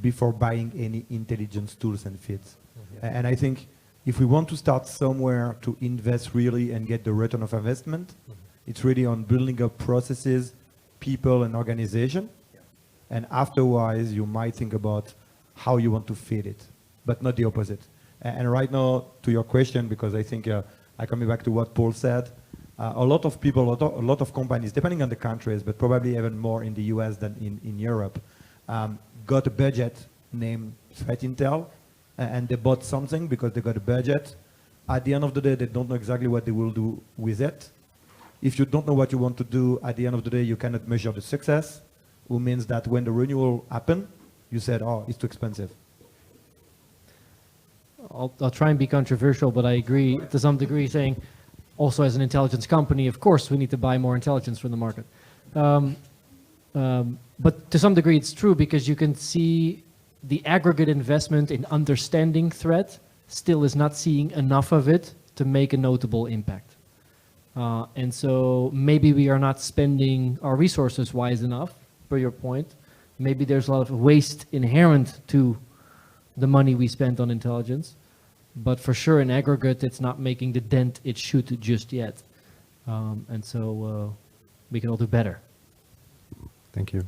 [SPEAKER 5] before buying any intelligence tools and feeds. And I think if we want to start somewhere to invest really and get the return of investment, it's really on building up processes, people, and organization. And afterwards, you might think about how you want to feed it, but not the opposite. And right now, to your question, because I think I coming back to what Paul said, a lot of people, a lot of companies, depending on the countries, but probably even more in the US than in Europe, got a budget named Threat Intel, and they bought something because they got a budget. At the end of the day, they don't know exactly what they will do with it. If you don't know what you want to do, at the end of the day, you cannot measure the success, which means that when the renewal happens, you said, oh, it's too expensive.
[SPEAKER 3] I'll try and be controversial, but I agree to some degree, saying also as an intelligence company, of course, we need to buy more intelligence from the market. But to some degree, it's true because you can see the aggregate investment in understanding threat still is not seeing enough of it to make a notable impact. And so maybe we are not spending our resources wise enough, per your point. Maybe there's a lot of waste inherent to the money we spent on intelligence. But for sure, in aggregate, it's not making the dent it should just yet. And so we can all do better.
[SPEAKER 2] Thank you.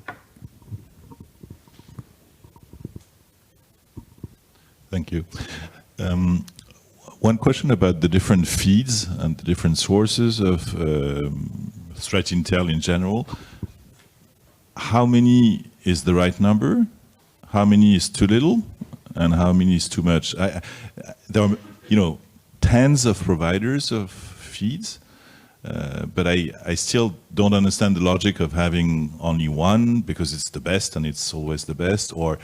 [SPEAKER 8] Thank you. One question about the different feeds and the different sources of threat intel in general. How many is the right number? How many is too little? And how many is too much? There are, tens of providers of feeds, but I still don't understand the logic of having only one because it's the best and it's always the best, or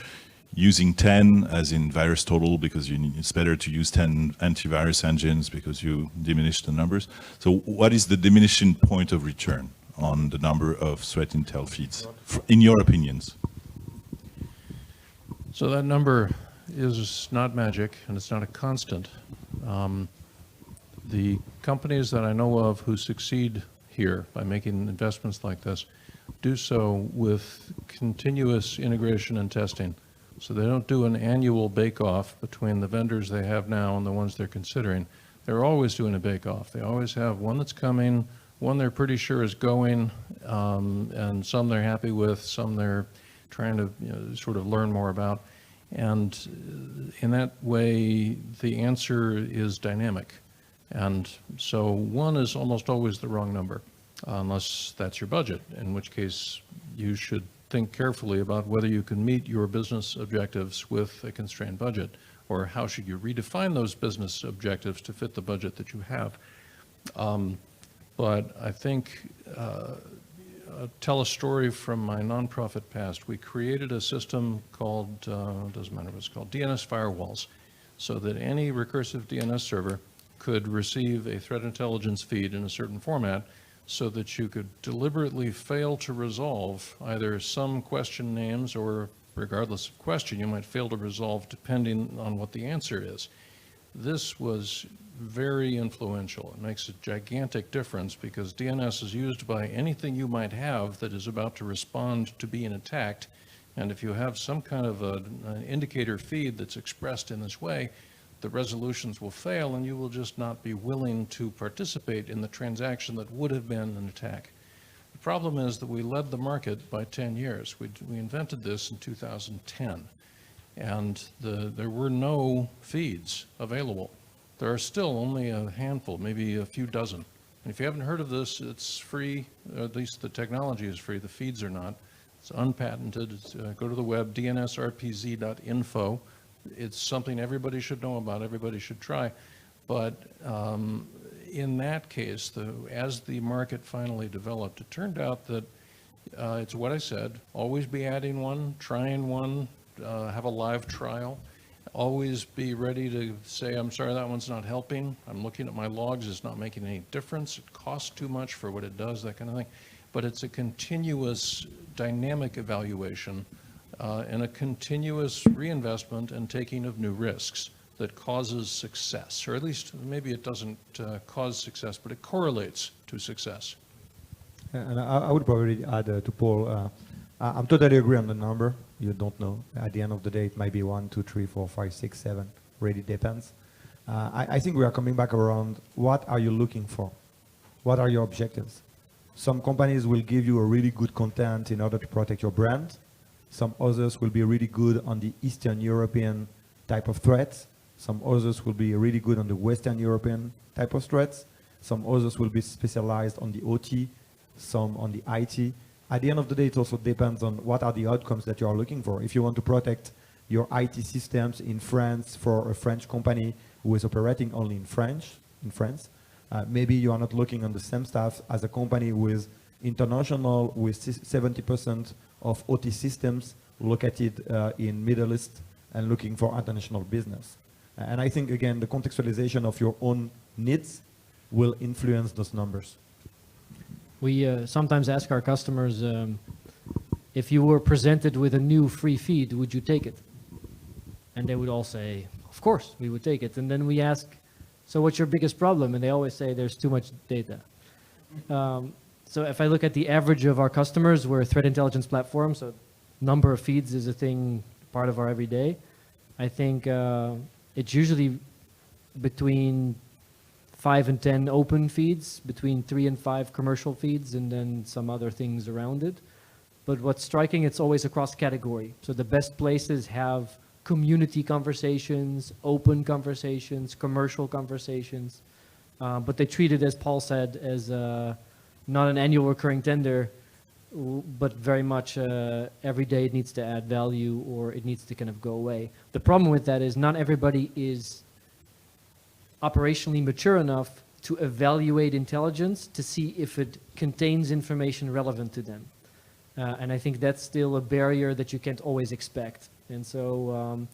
[SPEAKER 8] using 10 as in virus total because it's better to use 10 antivirus engines because you diminish the numbers. So what is the diminishing point of return on the number of threat intel feeds, in your opinions?
[SPEAKER 4] So that number is not magic, and it's not a constant. The companies that I know of who succeed here by making investments like this do so with continuous integration and testing. So they don't do an annual bake-off between the vendors they have now and the ones they're considering. They're always doing a bake-off. They always have one that's coming, one they're pretty sure is going, and some they're happy with, some they're trying to sort of learn more about. And in that way, the answer is dynamic. And so one is almost always the wrong number, unless that's your budget, in which case you should think carefully about whether you can meet your business objectives with a constrained budget, or how should you redefine those business objectives to fit the budget that you have. But I think, tell a story from my nonprofit past. We created a system called, doesn't matter what it's called, DNS firewalls, so that any recursive DNS server could receive a threat intelligence feed in a certain format, so that you could deliberately fail to resolve either some question names, or regardless of question, you might fail to resolve depending on what the answer is. This was very influential. It makes a gigantic difference because DNS is used by anything you might have that is about to respond to being attacked. And if you have some kind of an indicator feed that's expressed in this way, the resolutions will fail and you will just not be willing to participate in the transaction that would have been an attack. The problem is that we led the market by 10 years. We invented this in 2010, and there were no feeds available. There are still only a handful, maybe a few dozen. And if you haven't heard of this, it's free, or at least the technology is free, the feeds are not. It's unpatented. Go to the web, dnsrpz.info. It's something everybody should know about, everybody should try. But in that case, as the market finally developed, it turned out that it's what I said, always be adding one, trying one, have a live trial, always be ready to say, I'm sorry, that one's not helping. I'm looking at my logs, it's not making any difference. It costs too much for what it does, that kind of thing. But it's a continuous dynamic evaluation and a continuous reinvestment and taking of new risks that causes success, or at least maybe it doesn't cause success, but it correlates to success.
[SPEAKER 5] And I would probably add to Paul, I'm totally agree on the number. You don't know. At the end of the day, it might be 1, 2, 3, 4, 5, 6, 7. Really depends. I think we are coming back around, what are you looking for? What are your objectives? Some companies will give you a really good content in order to protect your brand. Some others will be really good on the Eastern European type of threats. Some others will be really good on the Western European type of threats. Some others will be specialized on the OT, some on the IT. At the end of the day, it also depends on what are the outcomes that you are looking for. If you want to protect your IT systems in France for a French company who is operating only in France, maybe you are not looking on the same stuff as a company who is international with 70% of OT systems located in Middle East and looking for international business. And I think, again, the contextualization of your own needs will influence those numbers.
[SPEAKER 3] We sometimes ask our customers, if you were presented with a new free feed, would you take it? And they would all say, of course, we would take it. And then we ask, so what's your biggest problem? And they always say, there's too much data. So if I look at the average of our customers, we're a threat intelligence platform, so number of feeds is a thing, part of our everyday. I think it's usually between 5 and 10 open feeds, between 3 and 5 commercial feeds, and then some other things around it. But what's striking, it's always across category. So the best places have community conversations, open conversations, commercial conversations, but they treat it, as Paul said, as not an annual recurring tender, but very much every day it needs to add value or it needs to kind of go away. The problem with that is not everybody is operationally mature enough to evaluate intelligence to see if it contains information relevant to them. And I think that's still a barrier that you can't always expect. And so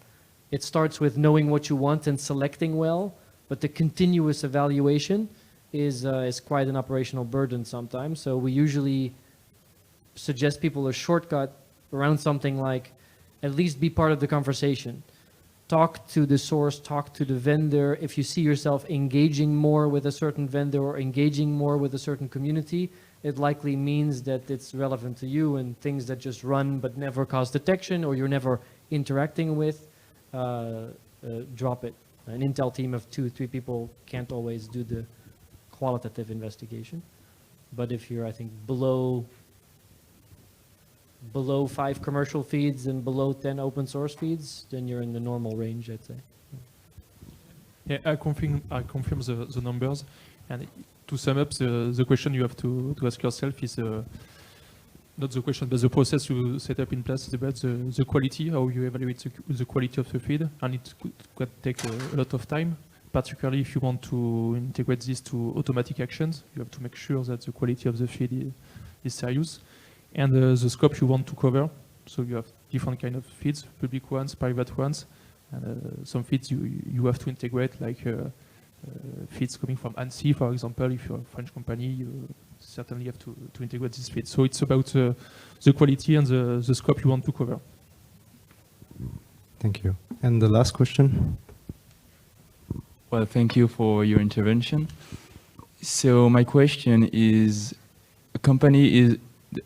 [SPEAKER 3] it starts with knowing what you want and selecting well, but the continuous evaluation is quite an operational burden sometimes. So we usually suggest people a shortcut around something like at least be part of the conversation. Talk to the source, talk to the vendor. If you see yourself engaging more with a certain vendor or engaging more with a certain community, it likely means that it's relevant to you, and things that just run but never cause detection or you're never interacting with, drop it. An Intel team of 2 or 3 people can't always do the qualitative investigation. But if you're, I think, below 5 commercial feeds and below 10 open source feeds, then you're in the normal range, I'd say.
[SPEAKER 6] Yeah, I confirm the numbers. And to sum up, the question you have to ask yourself is not the question, but the process you set up in place is about the quality, how you evaluate the quality of the feed. And it could take a lot of time, particularly if you want to integrate this to automatic actions. You have to make sure that the quality of the feed is serious. And the scope you want to cover. So you have different kind of feeds, public ones, private ones. And some feeds you have to integrate, like feeds coming from ANSI, for example. If you're a French company, you certainly have to integrate this feed. So it's about the quality and the scope you want to cover.
[SPEAKER 2] Thank you. And the last question?
[SPEAKER 9] Well, thank you for your intervention. So my question is,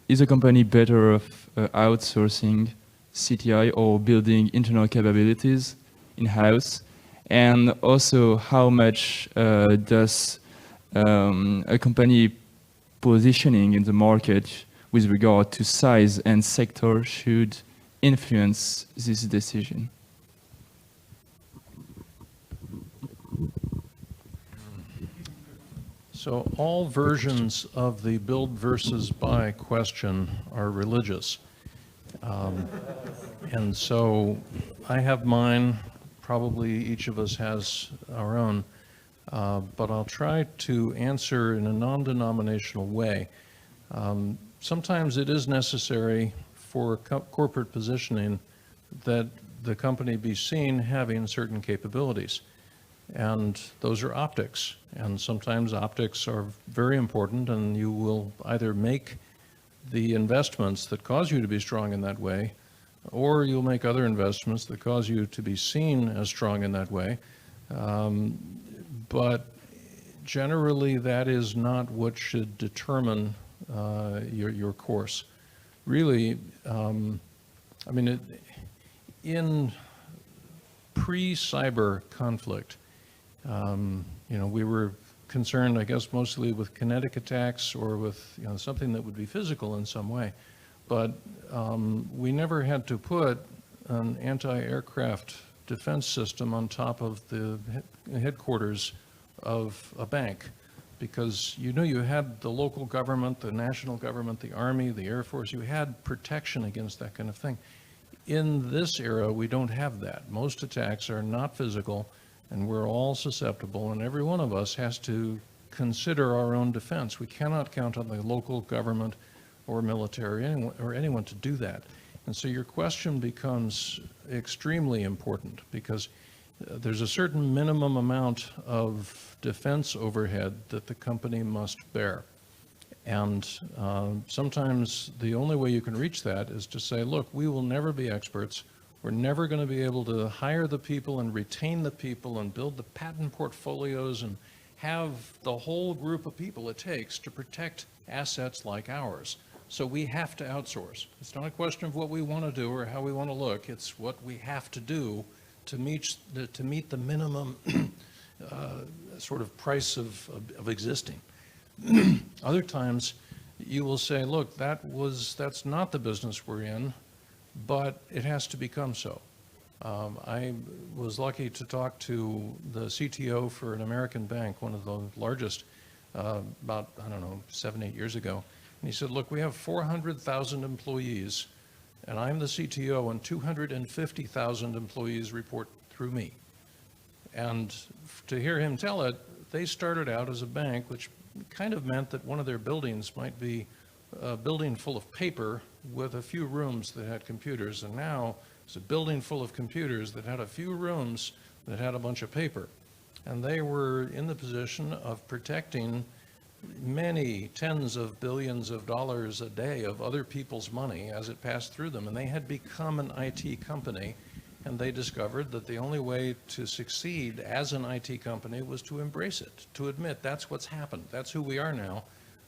[SPEAKER 9] is a company better off outsourcing CTI or building internal capabilities in-house? And also, how much does a company positioning in the market with regard to size and sector should influence this decision?
[SPEAKER 4] So all versions of the build versus buy question are religious. And so I have mine, probably each of us has our own, but I'll try to answer in a non-denominational way. Sometimes it is necessary for corporate positioning that the company be seen having certain capabilities. And those are optics. And sometimes optics are very important, and you will either make the investments that cause you to be strong in that way, or you'll make other investments that cause you to be seen as strong in that way. But generally, that is not what should determine your course. Really, I mean, in pre-cyber conflict, you know, we were concerned, I guess, mostly with kinetic attacks or with, you know, something that would be physical in some way. But we never had to put an anti-aircraft defense system on top of the headquarters of a bank, because you knew you had the local government, the national government, the Army, the Air Force. You had protection against that kind of thing. In this era, we don't have that. Most attacks are not physical, and we're all susceptible, and every one of us has to consider our own defense. We cannot count on the local government or military or anyone to do that. And so your question becomes extremely important, because there's a certain minimum amount of defense overhead that the company must bear. And sometimes the only way you can reach that is to say, look, we will never be experts. We're never going to be able to hire the people and retain the people and build the patent portfolios and have the whole group of people it takes to protect assets like ours. So we have to outsource. It's not a question of what we want to do or how we want to look. It's what we have to do to meet the minimum sort of price of existing. Other times you will say, look, that's not the business we're in, but it has to become so. I was lucky to talk to the CTO for an American bank, one of the largest, about, I don't know, 7, 8 years ago. And he said, look, we have 400,000 employees, and I'm the CTO, and 250,000 employees report through me. And to hear him tell it, they started out as a bank, which kind of meant that one of their buildings might be a building full of paper with a few rooms that had computers. And now It's a building full of computers that had a few rooms that had a bunch of paper. And they were in the position of protecting many tens of billions of dollars a day of other people's money as it passed through them. And they had become an IT company, and they discovered that the only way to succeed as an IT company was to embrace it, to admit that's what's happened, that's who we are now.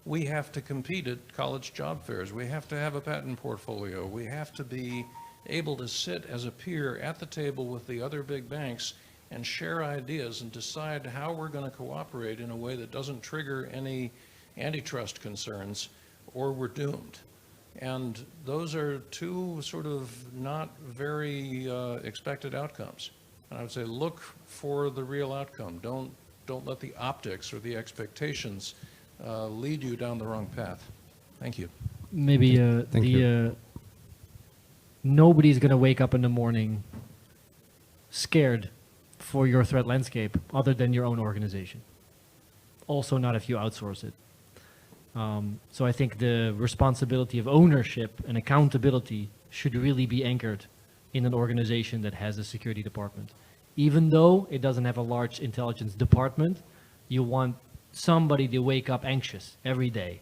[SPEAKER 4] We have to compete at college job fairs. We have to have a patent portfolio. We have to be able to sit as a peer at the table with the other big banks and share ideas and decide how we're going to cooperate in a way that doesn't trigger any antitrust concerns, or we're doomed. And those are two sort of not very expected outcomes. And I would say look for the real outcome. Don't let the optics or the expectations lead you down the wrong path. Thank you.
[SPEAKER 3] Maybe
[SPEAKER 2] Thank you.
[SPEAKER 3] Nobody's going to wake up in the morning scared for your threat landscape other than your own organization. Also not if you outsource it. So I think the responsibility of ownership and accountability should really be anchored in an organization that has a security department. Even though it doesn't have a large intelligence department, you want somebody to wake up anxious every day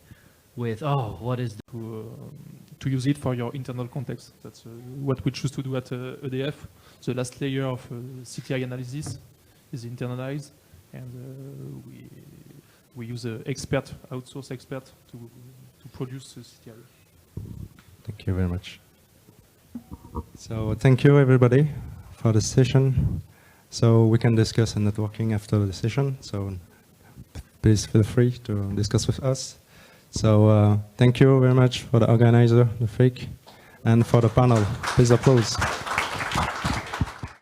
[SPEAKER 3] with, oh, what is
[SPEAKER 6] to use it for your internal context. That's what we choose to do at EDF. The last layer of CTI analysis is internalized, and we use an expert, outsource expert, to produce CTI.
[SPEAKER 2] Thank you very much. So thank you everybody for the session. So we can discuss in networking after the session. So please feel free to discuss with us. So thank you very much for the organizer, the FIC, and for the panel. Please applause.